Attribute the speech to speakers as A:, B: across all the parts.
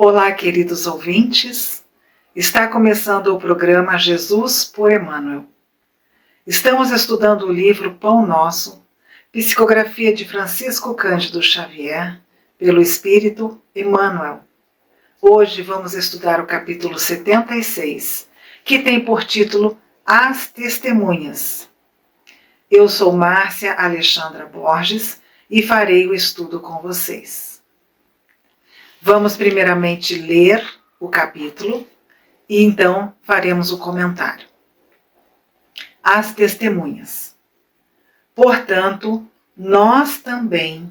A: Olá, queridos ouvintes. Está começando o programa Jesus por Emmanuel. Estamos estudando o livro Pão Nosso, psicografia de Francisco Cândido Xavier, pelo Espírito Emmanuel. Hoje vamos estudar o capítulo 76, que tem por título As Testemunhas. Eu sou Márcia Alexandra Borges e farei o estudo com vocês. Vamos primeiramente ler o capítulo e então faremos o comentário. As testemunhas. Portanto, nós também,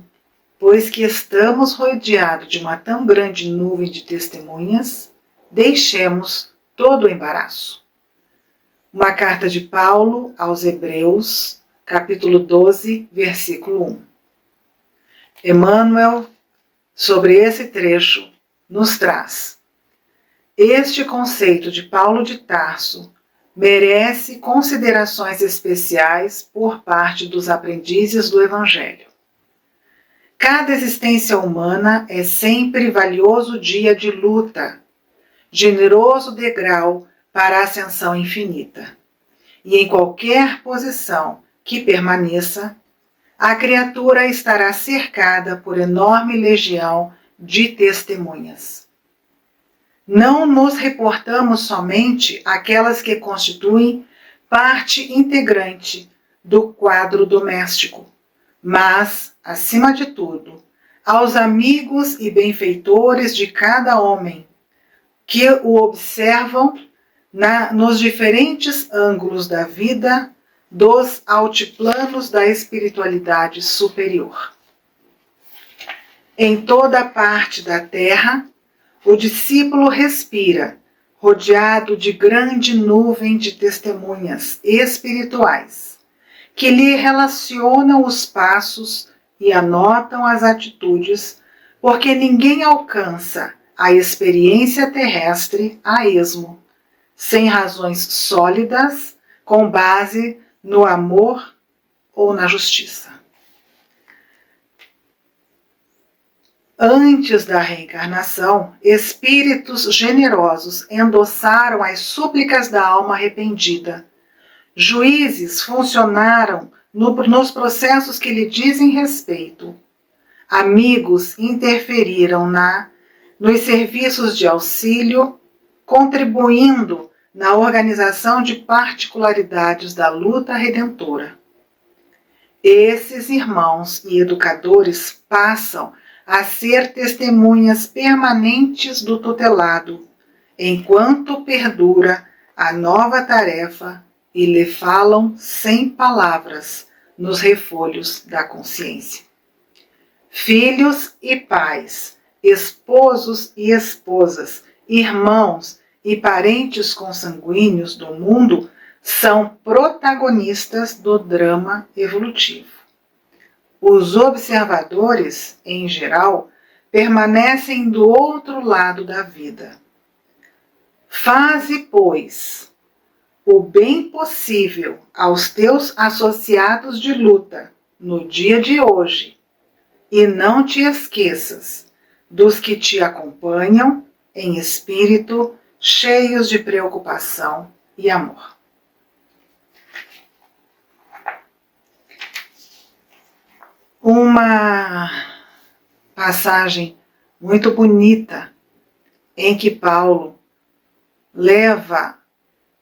A: pois que estamos rodeados de uma tão grande nuvem de testemunhas, deixemos todo o embaraço. Uma carta de Paulo aos Hebreus, capítulo 12, versículo 1. Emmanuel, sobre esse trecho, nos traz: este conceito de Paulo de Tarso merece considerações especiais por parte dos aprendizes do Evangelho. Cada existência humana é sempre valioso dia de luta, generoso degrau para a ascensão infinita. E em qualquer posição que permaneça, a criatura estará cercada por enorme legião de testemunhas. Não nos reportamos somente àquelas que constituem parte integrante do quadro doméstico, mas, acima de tudo, aos amigos e benfeitores de cada homem, que o observam nos diferentes ângulos da vida, dos altiplanos da espiritualidade superior. Em toda parte da terra, o discípulo respira, rodeado de grande nuvem de testemunhas espirituais, que lhe relacionam os passos e anotam as atitudes, porque ninguém alcança a experiência terrestre a esmo, sem razões sólidas, com base no amor ou na justiça. Antes da reencarnação, espíritos generosos endossaram as súplicas da alma arrependida. Juízes funcionaram nos processos que lhe dizem respeito. Amigos interferiram nos serviços de auxílio, contribuindo na organização de particularidades da luta redentora. Esses irmãos e educadores passam a ser testemunhas permanentes do tutelado, enquanto perdura a nova tarefa e lhe falam sem palavras nos refolhos da consciência. Filhos e pais, esposos e esposas, irmãos e parentes consanguíneos do mundo são protagonistas do drama evolutivo. Os observadores, em geral, permanecem do outro lado da vida. Faze, pois, o bem possível aos teus associados de luta no dia de hoje e não te esqueças dos que te acompanham em espírito, cheios de preocupação e amor. Uma passagem muito bonita em que Paulo leva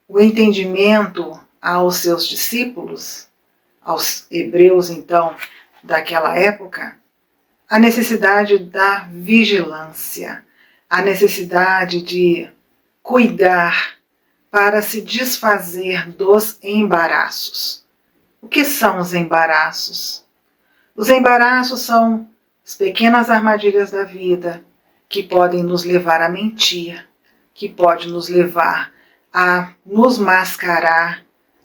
A: o entendimento aos seus discípulos, aos hebreus então daquela época, a necessidade da vigilância, a necessidade de cuidar para se desfazer dos embaraços. O que são os embaraços? Os embaraços são as pequenas armadilhas da vida que podem nos levar a mentir, que podem nos levar a nos mascarar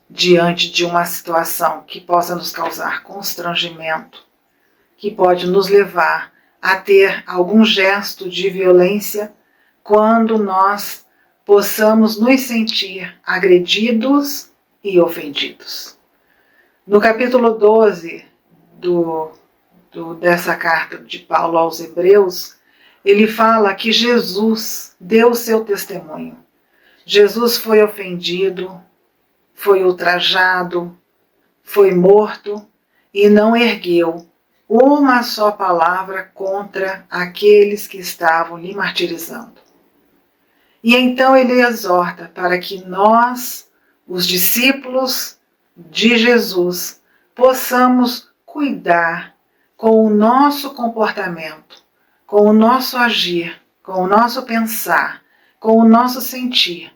A: diante de uma situação que possa nos causar constrangimento, que pode nos levar a ter algum gesto de violência quando nós possamos nos sentir agredidos e ofendidos. No capítulo 12 dessa carta de Paulo aos Hebreus, ele fala que Jesus deu o seu testemunho. Jesus foi ofendido, foi ultrajado, foi morto e não ergueu uma só palavra contra aqueles que estavam lhe martirizando. E então ele exorta para que nós, os discípulos de Jesus, possamos cuidar com o nosso comportamento, com o nosso agir, com o nosso pensar, com o nosso sentir,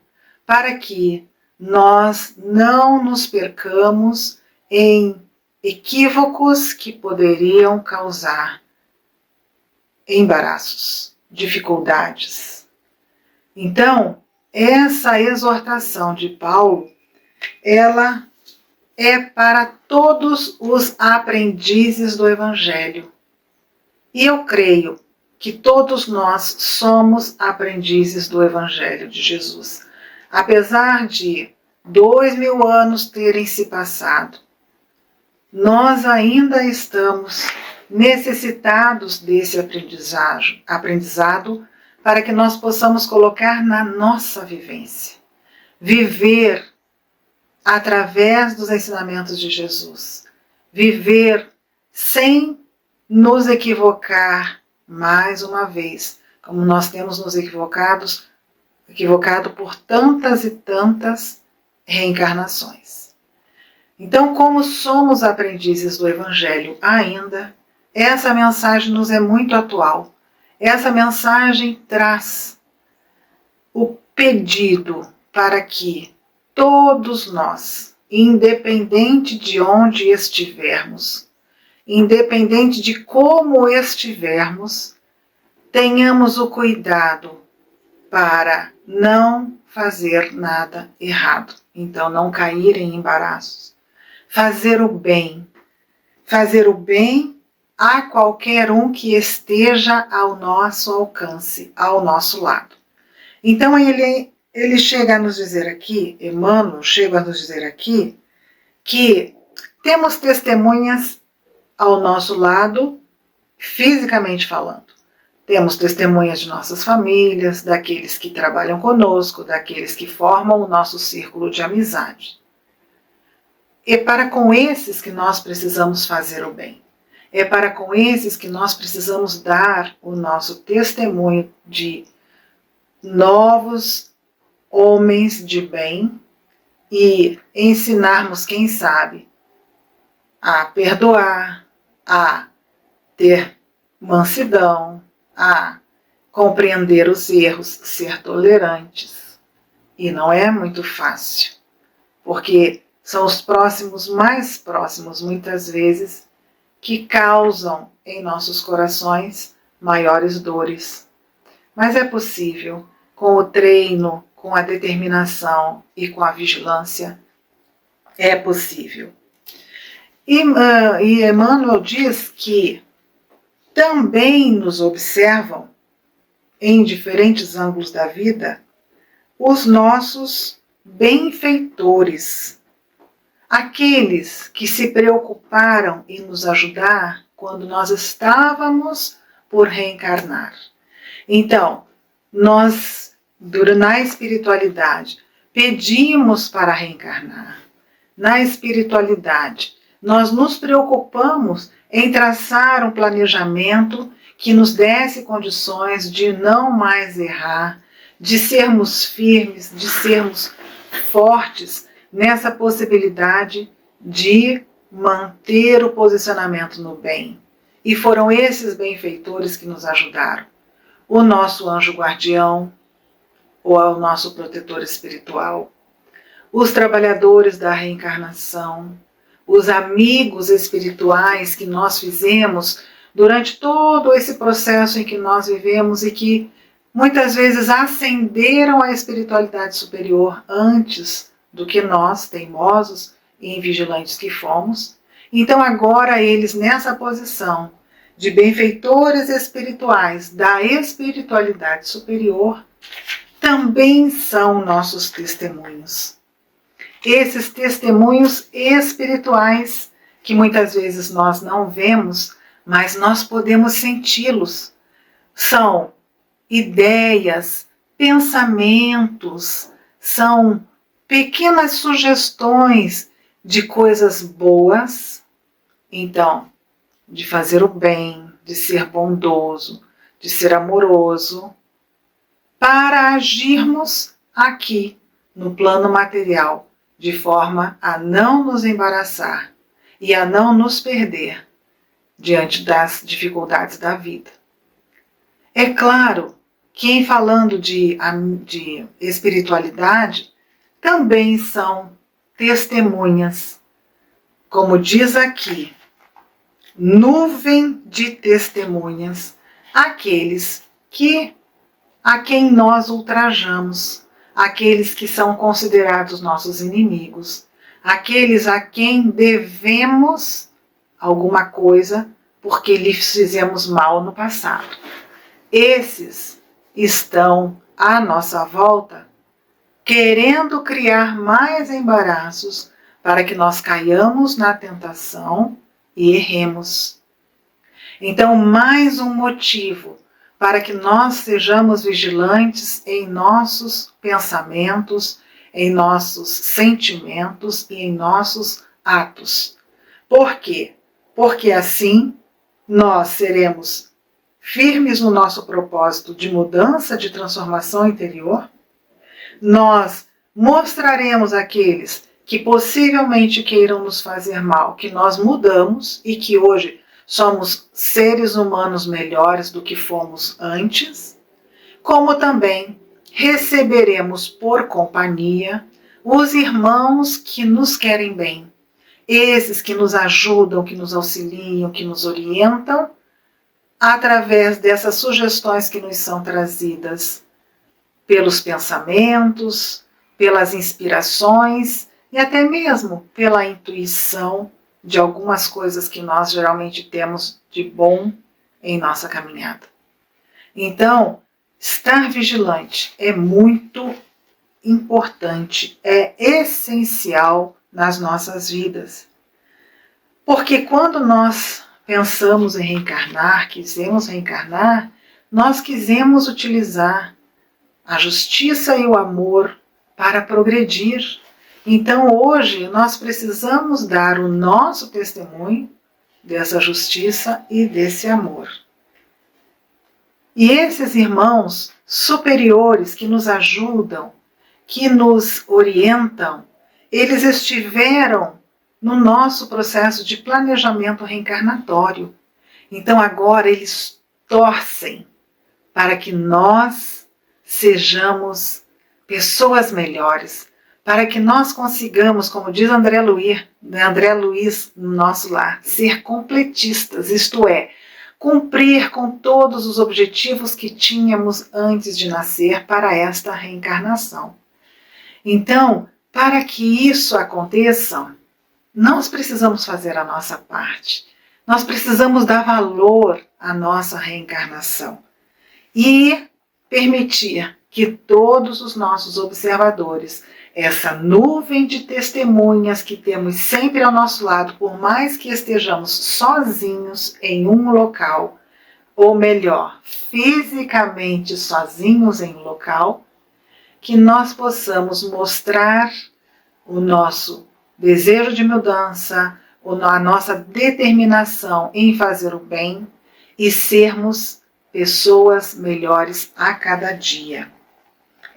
A: para que nós não nos percamos em equívocos que poderiam causar embaraços, dificuldades. Então, essa exortação de Paulo, ela é para todos os aprendizes do Evangelho. E eu creio que todos nós somos aprendizes do Evangelho de Jesus. Apesar de 2000 anos terem se passado, nós ainda estamos necessitados desse aprendizado para que nós possamos colocar na nossa vivência. Viver através dos ensinamentos de Jesus. Viver sem nos equivocar mais uma vez, como nós temos nos equivocado por tantas e tantas reencarnações. Então, como somos aprendizes do Evangelho ainda, essa mensagem nos é muito atual. Essa mensagem traz o pedido para que todos nós, independente de onde estivermos, independente de como estivermos, tenhamos o cuidado para não fazer nada errado. Então, não cair em embaraços. Fazer o bem a qualquer um que esteja ao nosso alcance, ao nosso lado. Então, ele chega a nos dizer aqui, Emmanuel chega a nos dizer aqui, que temos testemunhas ao nosso lado, fisicamente falando. Temos testemunhas de nossas famílias, daqueles que trabalham conosco, daqueles que formam o nosso círculo de amizade. É para com esses que nós precisamos fazer o bem. É para com esses que nós precisamos dar o nosso testemunho de novos homens de bem e ensinarmos, quem sabe, a perdoar, a ter mansidão, a compreender os erros, ser tolerantes. E não é muito fácil, porque são os próximos, mais próximos, muitas vezes, que causam em nossos corações maiores dores. Mas é possível, com o treino, com a determinação e com a vigilância, é possível. E Emmanuel diz que também nos observam, em diferentes ângulos da vida, os nossos benfeitores, aqueles que se preocuparam em nos ajudar quando nós estávamos por reencarnar. Então, nós, na espiritualidade, pedimos para reencarnar. Na espiritualidade, nós nos preocupamos em traçar um planejamento que nos desse condições de não mais errar, de sermos firmes, de sermos fortes nessa possibilidade de manter o posicionamento no bem. E foram esses benfeitores que nos ajudaram. O nosso anjo guardião, ou o nosso protetor espiritual, os trabalhadores da reencarnação, os amigos espirituais que nós fizemos durante todo esse processo em que nós vivemos e que muitas vezes ascenderam à espiritualidade superior antes do que nós, teimosos e invigilantes que fomos. Então agora eles nessa posição de benfeitores espirituais da espiritualidade superior também são nossos testemunhos. Esses testemunhos espirituais que muitas vezes nós não vemos, mas nós podemos senti-los. São ideias, pensamentos, são pequenas sugestões de coisas boas. Então, de fazer o bem, de ser bondoso, de ser amoroso, para agirmos aqui no plano material, de forma a não nos embaraçar e a não nos perder diante das dificuldades da vida. É claro que, em falando de espiritualidade, também são testemunhas. Como diz aqui, nuvem de testemunhas, aqueles a quem nós ultrajamos, aqueles que são considerados nossos inimigos, aqueles a quem devemos alguma coisa porque lhes fizemos mal no passado. Esses estão à nossa volta, querendo criar mais embaraços para que nós caiamos na tentação e erremos. Então, mais um motivo para que nós sejamos vigilantes em nossos pensamentos, em nossos sentimentos e em nossos atos. Por quê? Porque assim nós seremos firmes no nosso propósito de mudança, de transformação interior. Nós mostraremos àqueles que possivelmente queiram nos fazer mal, que nós mudamos e que hoje somos seres humanos melhores do que fomos antes, como também receberemos por companhia os irmãos que nos querem bem, esses que nos ajudam, que nos auxiliam, que nos orientam, através dessas sugestões que nos são trazidas pelos pensamentos, pelas inspirações e até mesmo pela intuição de algumas coisas que nós geralmente temos de bom em nossa caminhada. Então, estar vigilante é muito importante, é essencial nas nossas vidas. Porque quando nós pensamos em reencarnar, quisemos reencarnar, nós quisemos utilizar a justiça e o amor para progredir. Então hoje nós precisamos dar o nosso testemunho dessa justiça e desse amor. E esses irmãos superiores que nos ajudam, que nos orientam, eles estiveram no nosso processo de planejamento reencarnatório. Então agora eles torcem para que nós sejamos pessoas melhores, para que nós consigamos, como diz André Luiz no nosso lar, ser completistas, isto é, cumprir com todos os objetivos que tínhamos antes de nascer para esta reencarnação. Então, para que isso aconteça, nós precisamos fazer a nossa parte. Nós precisamos dar valor à nossa reencarnação e permitir que todos os nossos observadores, essa nuvem de testemunhas que temos sempre ao nosso lado, por mais que estejamos sozinhos em um local, ou melhor, fisicamente sozinhos em um local, que nós possamos mostrar o nosso desejo de mudança, a nossa determinação em fazer o bem e sermos pessoas melhores a cada dia.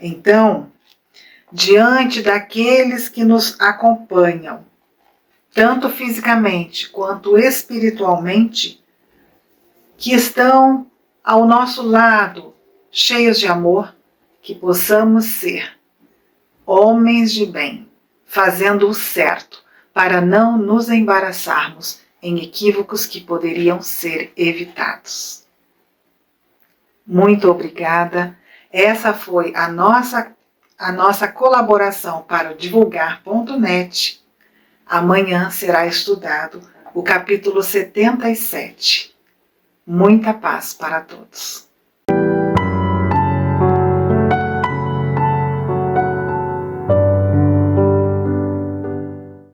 A: Então, diante daqueles que nos acompanham, tanto fisicamente quanto espiritualmente, que estão ao nosso lado, cheios de amor, que possamos ser homens de bem, fazendo o certo, para não nos embaraçarmos em equívocos que poderiam ser evitados. Muito obrigada. Essa foi a nossa colaboração para o divulgar.net. Amanhã será estudado o capítulo 77. Muita paz para todos.